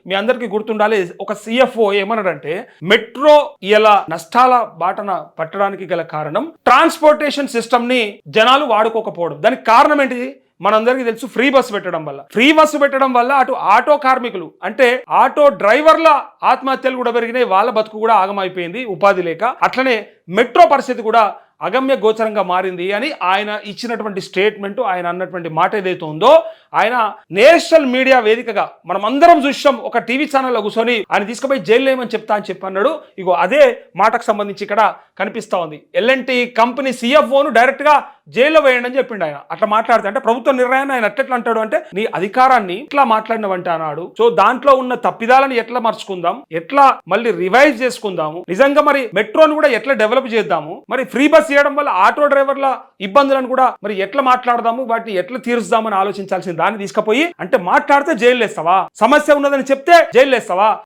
మీ అందరికీ గుర్తుండాలి, ఒక సిఎఫ్ఓ ఏమన్నాడంటే మెట్రో ఇలా నష్టాల బాటన పట్టడానికి గల కారణం ట్రాన్స్పోర్టేషన్ సిస్టమ్ ని జనాలు వాడుకోకపోవడం. దానికి కారణం ఏంటిది మనందరికీ తెలుసు, ఫ్రీ బస్సు పెట్టడం వల్ల. ఫ్రీ బస్సు పెట్టడం వల్ల అటు ఆటో కార్మికులు అంటే ఆటో డ్రైవర్ల ఆత్మహత్యలు కూడా పెరిగినాయి, వాళ్ళ బతుకు కూడా ఆగమైపోయింది ఉపాధి లేక. అట్లనే మెట్రో పరిస్థితి కూడా అగమ్య గోచరంగా మారింది అని ఆయన ఇచ్చినటువంటి స్టేట్మెంట్, ఆయన అన్నటువంటి మాట ఏదైతే ఉందో, ఆయన నేషనల్ మీడియా వేదికగా మనం అందరం చూసాం, ఒక టీవీ ఛానల్లో కూర్చొని ఆయన తీసుకుపోయి జైలు ఏమని చెప్తా అని చెప్పి అన్నాడు. ఇగో అదే మాటకు సంబంధించి ఇక్కడ కనిపిస్తా ఉంది. ఎల్ఎన్టీ కంపెనీ సిఎఫ్ఓను డైరెక్ట్ గా జైల్లో వేయండి అని చెప్పిండు ఆయన. అట్లా మాట్లాడితే అంటే ప్రభుత్వ నిర్ణయాన్ని ఆయన ఎట్లా అంటాడు అంటే నీ అధికారాన్ని ఇట్లా మాట్లాడినవంటే అన్నాడు. సో దాంట్లో ఉన్న తప్పిదాలను ఎట్లా మార్చుకుందాం, ఎట్లా మళ్ళీ రివైజ్ చేసుకుందాము, నిజంగా మరి మెట్రోను కూడా ఎట్లా డెవలప్ చేద్దాము, మరి ఫ్రీ బస్ చేయడం వల్ల ఆటో డ్రైవర్ల ఇబ్బందులను కూడా మరి ఎట్లా మాట్లాడదాము, వాటిని ఎట్లా తీరుస్తామని ఆలోచించాల్సిన దాన్ని తీసుకుపోయి అంటే మాట్లాడితే జైలు వేస్తావా, సమస్య ఉన్నదని చెప్తే జైలు వేస్తావా,